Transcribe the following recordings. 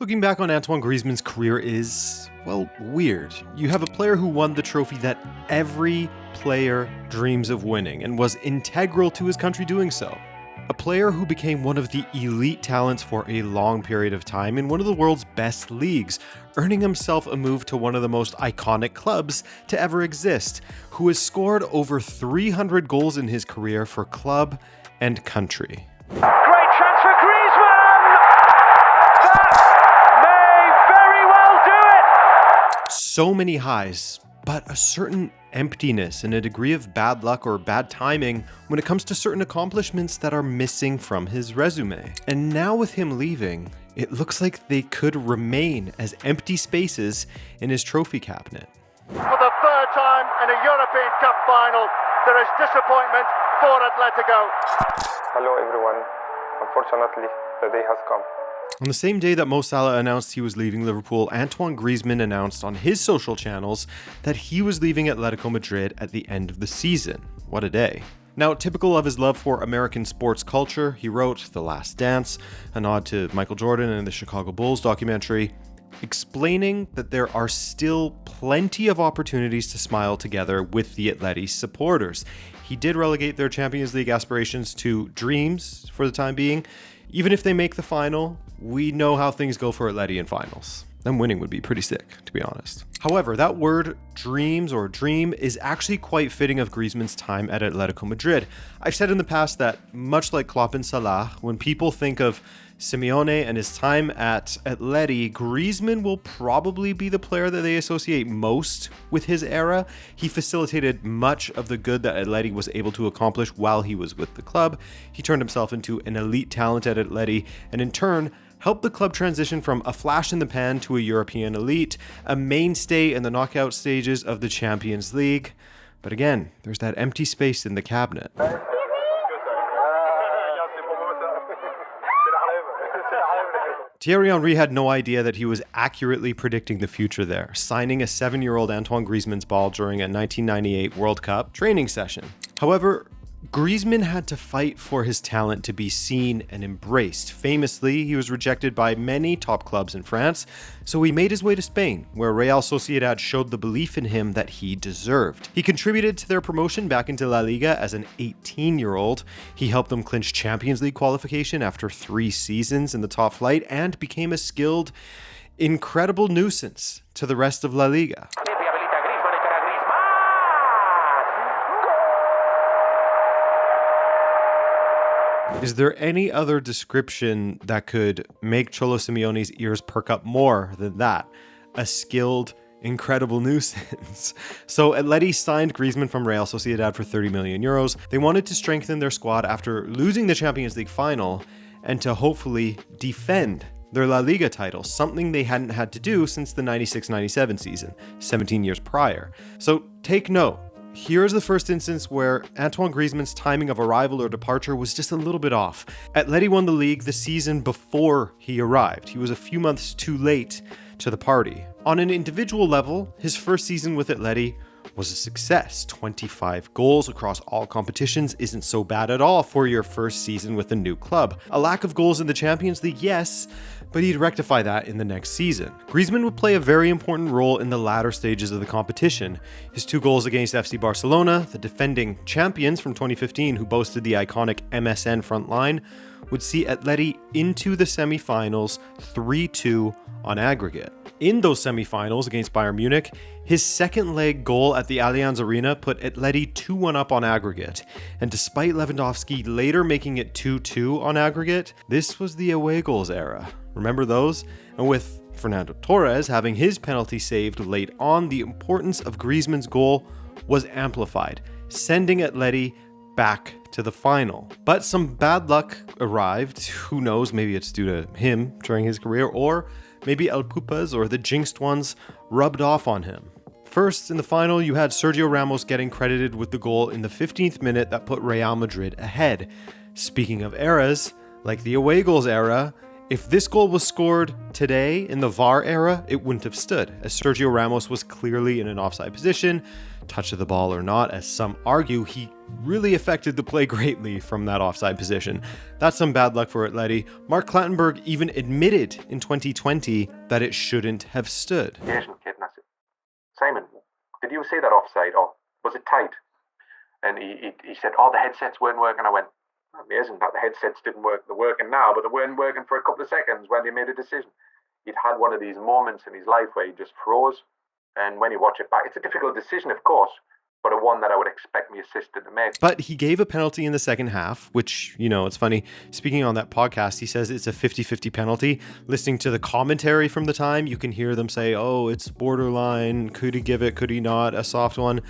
Looking back on Antoine Griezmann's career is, well, weird. You have a player who won the trophy that every player dreams of winning and was integral to his country doing so. A player who became one of the elite talents for a long period of time in one of the world's best leagues, earning himself a move to one of the most iconic clubs to ever exist, who has scored over 300 goals in his career for club and country. Great chance for Griezmann! That may very well do it! So many highs, but a certain emptiness and a degree of bad luck or bad timing when it comes to certain accomplishments that are missing from his resume. And now with him leaving, it looks like they could remain as empty spaces in his trophy cabinet. For the third time in a European Cup final, there is disappointment for Atletico. Hello everyone. Unfortunately, the day has come. On the same day that Mo Salah announced he was leaving Liverpool, Antoine Griezmann announced on his social channels that he was leaving Atletico Madrid at the end of the season. What a day. Now, typical of his love for American sports culture, he wrote The Last Dance, a nod to Michael Jordan and the Chicago Bulls documentary, explaining that there are still plenty of opportunities to smile together with the Atleti supporters. He did relegate their Champions League aspirations to dreams for the time being. Even if they make the final, we know how things go for Atleti in finals. Them winning would be pretty sick, to be honest. However, that word dreams or dream is actually quite fitting of Griezmann's time at Atletico Madrid. I've said in the past that, much like Klopp and Salah, when people think of Simeone and his time at Atleti, Griezmann will probably be the player that they associate most with his era. He facilitated much of the good that Atleti was able to accomplish while he was with the club. He turned himself into an elite talent at Atleti, and in turn, helped the club transition from a flash in the pan to a European elite, a mainstay in the knockout stages of the Champions League. But again, there's that empty space in the cabinet. Thierry Henry had no idea that he was accurately predicting the future there, signing a 7-year-old Antoine Griezmann's ball during a 1998 World Cup training session. However, Griezmann had to fight for his talent to be seen and embraced. Famously, he was rejected by many top clubs in France, so he made his way to Spain, where Real Sociedad showed the belief in him that he deserved. He contributed to their promotion back into La Liga as an 18-year-old. He helped them clinch Champions League qualification after 3 seasons in the top flight and became a skilled, incredible nuisance to the rest of La Liga. Is there any other description that could make Cholo Simeone's ears perk up more than that? A skilled, incredible nuisance. So Atleti signed Griezmann from Real Sociedad for 30 million euros. They wanted to strengthen their squad after losing the Champions League final and to hopefully defend their La Liga title, something they hadn't had to do since the 96-97 season, 17 years prior. So take note. Here's the first instance where Antoine Griezmann's timing of arrival or departure was just a little bit off. Atleti won the league the season before he arrived. He was a few months too late to the party. On an individual level, his first season with Atleti was a success. 25 goals across all competitions isn't so bad at all for your first season with a new club. A lack of goals in the Champions League, yes, but he'd rectify that in the next season. Griezmann would play a very important role in the latter stages of the competition. His 2 goals against FC Barcelona, the defending champions from 2015 who boasted the iconic MSN front line, would see Atleti into the semi-finals 3-2 on aggregate. In those semi-finals against Bayern Munich, his second leg goal at the Allianz Arena put Atleti 2-1 up on aggregate, and despite Lewandowski later making it 2-2 on aggregate, this was the away goals era. Remember those? And with Fernando Torres having his penalty saved late on, the importance of Griezmann's goal was amplified, sending Atleti back to the final. But some bad luck arrived. Who knows, maybe it's due to him during his career, or maybe El Pupas or the jinxed ones rubbed off on him. First, in the final, you had Sergio Ramos getting credited with the goal in the 15th minute that put Real Madrid ahead. Speaking of eras, like the away goals era, if this goal was scored today in the VAR era, it wouldn't have stood, as Sergio Ramos was clearly in an offside position. touch of the ball or not. As some argue, he really affected the play greatly from that offside position. That's some bad luck for Atleti. Mark Clattenburg even admitted in 2020 that it shouldn't have stood. Asian kid, and I said, Simon, did you see that offside, or was it tight? And he said, the headsets weren't working. I went, amazing that the headsets didn't work. They're working now, but they weren't working for a couple of seconds when they made a decision. He'd had one of these moments in his life where he just froze. And when you watch it back, it's a difficult decision, of course, but a one that I would expect my assistant to make. But he gave a penalty in the second half, which, it's funny. Speaking on that podcast, he says it's a 50-50 penalty. Listening to the commentary from the time, you can hear them say, it's borderline. Could he give it? Could he not? A soft one.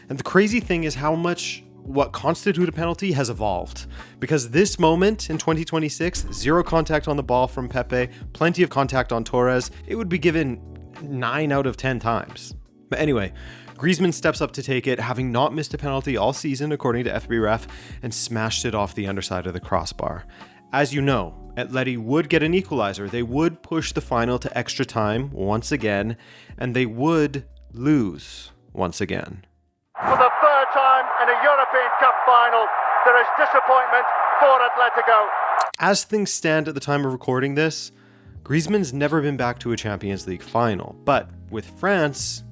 And the crazy thing is how much what constitute a penalty has evolved. Because this moment in 2026, 0 contact on the ball from Pepe, plenty of contact on Torres, it would be given 9 out of 10 times. But anyway, Griezmann steps up to take it, having not missed a penalty all season according to FBref, and smashed it off the underside of the crossbar. As you know, Atleti would get an equalizer. They would push the final to extra time once again, and they would lose once again. For the third time in a European Cup final, there is disappointment for Atletico. As things stand at the time of recording this, Griezmann's never been back to a Champions League final, but with France,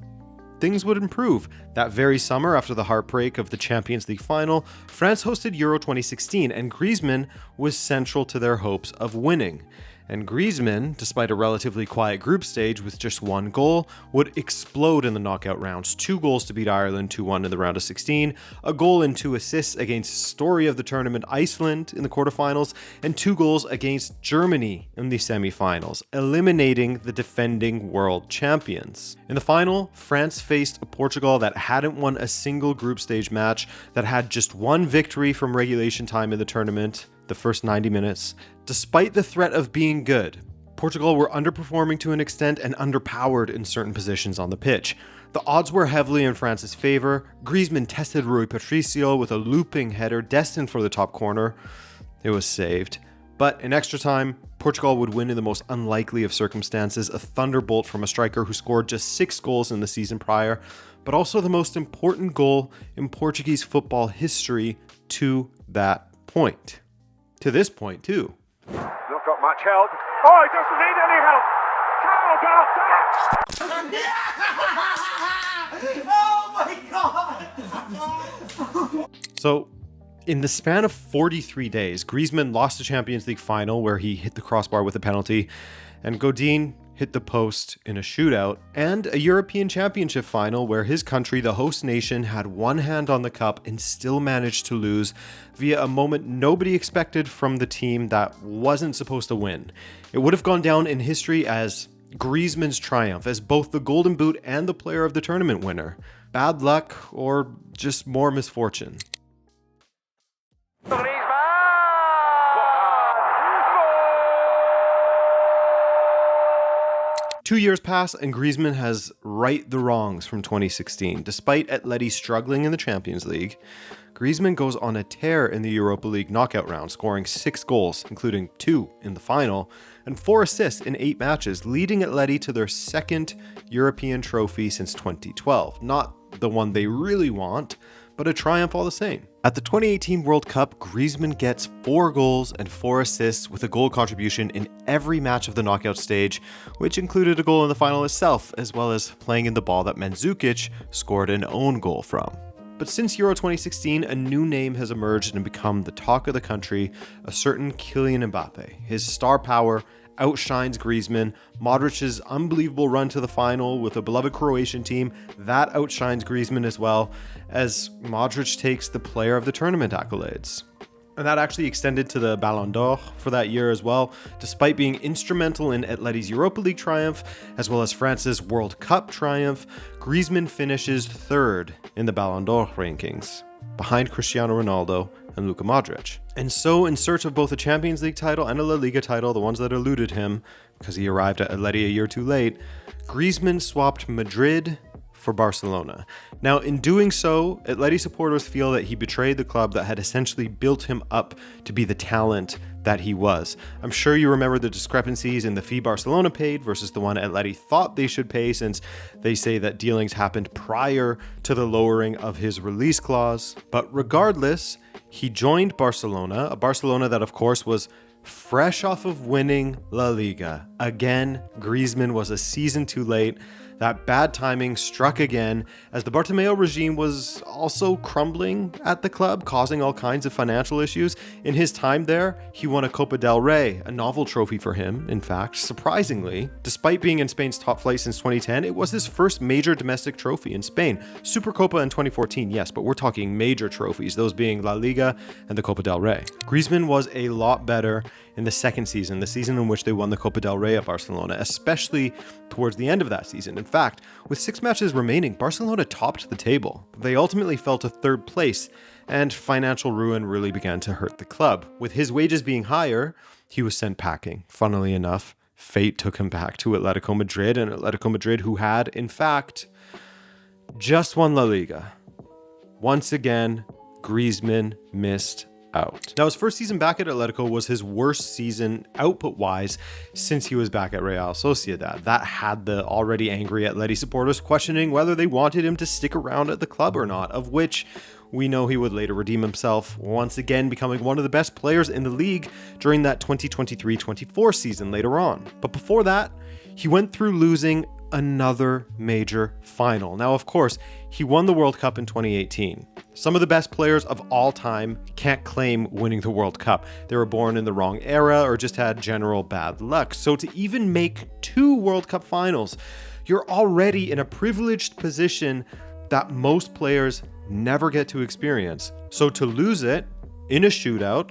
things would improve. That very summer, after the heartbreak of the Champions League final, France hosted Euro 2016, and Griezmann was central to their hopes of winning. And Griezmann, despite a relatively quiet group stage with just 1 goal, would explode in the knockout rounds. 2 goals to beat Ireland 2-1 in the round of 16, a goal and 2 assists against story of the tournament Iceland in the quarterfinals, and 2 goals against Germany in the semifinals, eliminating the defending world champions. In the final, France faced a Portugal that hadn't won a single group stage match, that had just 1 victory from regulation time in the tournament, the first 90 minutes. Despite the threat of being good, Portugal were underperforming to an extent and underpowered in certain positions on the pitch. The odds were heavily in France's favor. Griezmann tested Rui Patricio with a looping header destined for the top corner. It was saved. But in extra time, Portugal would win in the most unlikely of circumstances, a thunderbolt from a striker who scored just 6 goals in the season prior, but also the most important goal in Portuguese football history to that point. To this point, too. Not got much help. Oh, he doesn't need any help. How about that? Oh my God! So, in the span of 43 days, Griezmann lost the Champions League final where he hit the crossbar with a penalty, and Godin hit the post in a shootout, and a European Championship final where his country, the host nation, had one hand on the cup and still managed to lose via a moment nobody expected from the team that wasn't supposed to win. It would have gone down in history as Griezmann's triumph, as both the Golden Boot and the player of the tournament winner. Bad luck or just more misfortune. 2 years pass and Griezmann has right the wrongs from 2016. Despite Atleti struggling in the Champions League, Griezmann goes on a tear in the Europa League knockout round, scoring 6 goals, including 2 in the final, and 4 assists in 8 matches, leading Atleti to their 2nd European trophy since 2012. Not the one they really want, but a triumph all the same. At the 2018 World Cup, Griezmann gets 4 goals and 4 assists with a goal contribution in every match of the knockout stage, which included a goal in the final itself, as well as playing in the ball that Mandzukic scored an own goal from. But since Euro 2016, a new name has emerged and become the talk of the country, a certain Kylian Mbappe. His star power outshines Griezmann. Modric's unbelievable run to the final with a beloved Croatian team, that outshines Griezmann as well, as Modric takes the player of the tournament accolades. And that actually extended to the Ballon d'Or for that year as well. Despite being instrumental in Atleti's Europa League triumph, as well as France's World Cup triumph, Griezmann finishes 3rd in the Ballon d'Or rankings, behind Cristiano Ronaldo and Luka Modric. And so, in search of both a Champions League title and a La Liga title, the ones that eluded him, because he arrived at Atleti a year too late, Griezmann swapped Madrid for Barcelona. Now, in doing so, Atleti supporters feel that he betrayed the club that had essentially built him up to be the talent that he was. I'm sure you remember the discrepancies in the fee Barcelona paid versus the one Atleti thought they should pay, since they say that dealings happened prior to the lowering of his release clause. But regardless, he joined Barcelona, a Barcelona that of course was fresh off of winning La Liga. Again, Griezmann was a season too late. That bad timing struck again as the Bartomeu regime was also crumbling at the club, causing all kinds of financial issues. In his time there, he won a Copa del Rey, a novel trophy for him, in fact. Surprisingly, despite being in Spain's top flight since 2010, it was his first major domestic trophy in Spain. Supercopa in 2014, yes, but we're talking major trophies, those being La Liga and the Copa del Rey. Griezmann was a lot better in the second season, the season in which they won the Copa del Rey at Barcelona, especially towards the end of that season. In fact, with 6 matches remaining, Barcelona topped the table. They ultimately fell to 3rd place, and financial ruin really began to hurt the club. With his wages being higher, he was sent packing. Funnily enough, fate took him back to Atletico Madrid, and Atletico Madrid, who had, in fact, just won La Liga. Once again, Griezmann missed out. Now, his first season back at Atletico was his worst season output-wise since he was back at Real Sociedad. That had the already angry Atleti supporters questioning whether they wanted him to stick around at the club or not, of which we know he would later redeem himself, once again becoming one of the best players in the league during that 2023-24 season later on. But before that, he went through losing another major final. Now, of course, he won the World Cup in 2018. Some of the best players of all time can't claim winning the World Cup. They were born in the wrong era or just had general bad luck. So to even make 2 World Cup finals, you're already in a privileged position that most players never get to experience. So to lose it in a shootout,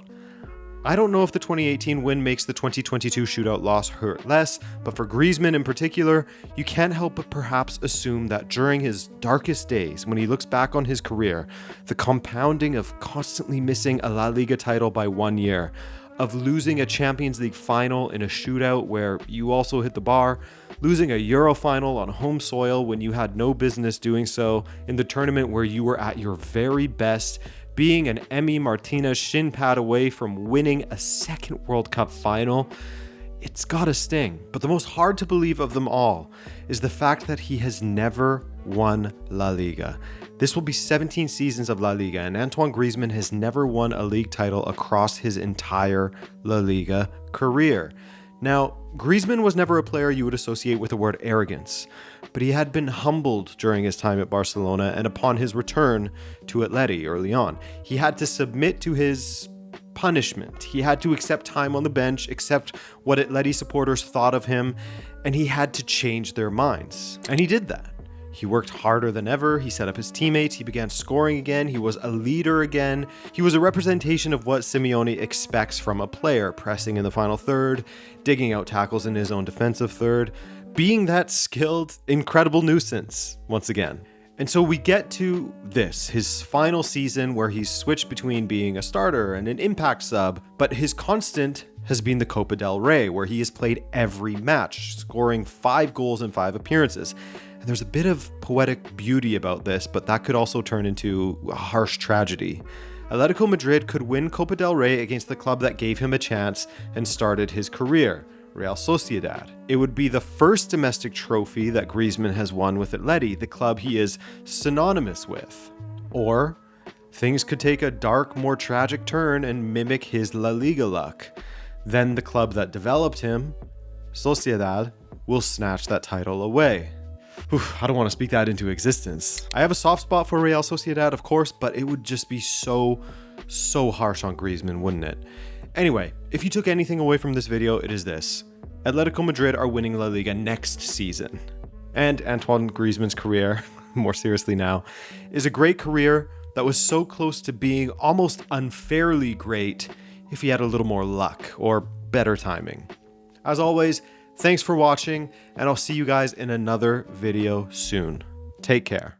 I don't know if the 2018 win makes the 2022 shootout loss hurt less, but for Griezmann in particular, you can't help but perhaps assume that during his darkest days, when he looks back on his career, the compounding of constantly missing a La Liga title by 1 year, of losing a Champions League final in a shootout where you also hit the bar, losing a Euro final on home soil when you had no business doing so, in the tournament where you were at your very best, being an Emi Martinez shin pad away from winning a 2nd World Cup final, it's gotta sting. But the most hard to believe of them all is the fact that he has never won La Liga. This will be 17 seasons of La Liga, and Antoine Griezmann has never won a league title across his entire La Liga career. Now, Griezmann was never a player you would associate with the word arrogance, but he had been humbled during his time at Barcelona, and upon his return to Atleti early on, he had to submit to his punishment. He had to accept time on the bench, accept what Atleti supporters thought of him, and he had to change their minds. And he did that. He worked harder than ever, he set up his teammates, he began scoring again, he was a leader again. He was a representation of what Simeone expects from a player, pressing in the final third, digging out tackles in his own defensive third, being that skilled, incredible nuisance once again. And so we get to this, his final season where he's switched between being a starter and an impact sub, but his constant has been the Copa del Rey, where he has played every match, scoring 5 goals in 5 appearances. And there's a bit of poetic beauty about this, but that could also turn into a harsh tragedy. Atletico Madrid could win Copa del Rey against the club that gave him a chance and started his career, Real Sociedad. It would be the first domestic trophy that Griezmann has won with Atleti, the club he is synonymous with. Or things could take a dark, more tragic turn and mimic his La Liga luck. Then the club that developed him, Sociedad, will snatch that title away. I don't want to speak that into existence. I have a soft spot for Real Sociedad, of course, but it would just be so harsh on Griezmann, wouldn't it? Anyway, if you took anything away from this video, it is this. Atletico Madrid are winning La Liga next season. And Antoine Griezmann's career, more seriously now, is a great career that was so close to being almost unfairly great if he had a little more luck or better timing. As always, thanks for watching, and I'll see you guys in another video soon. Take care.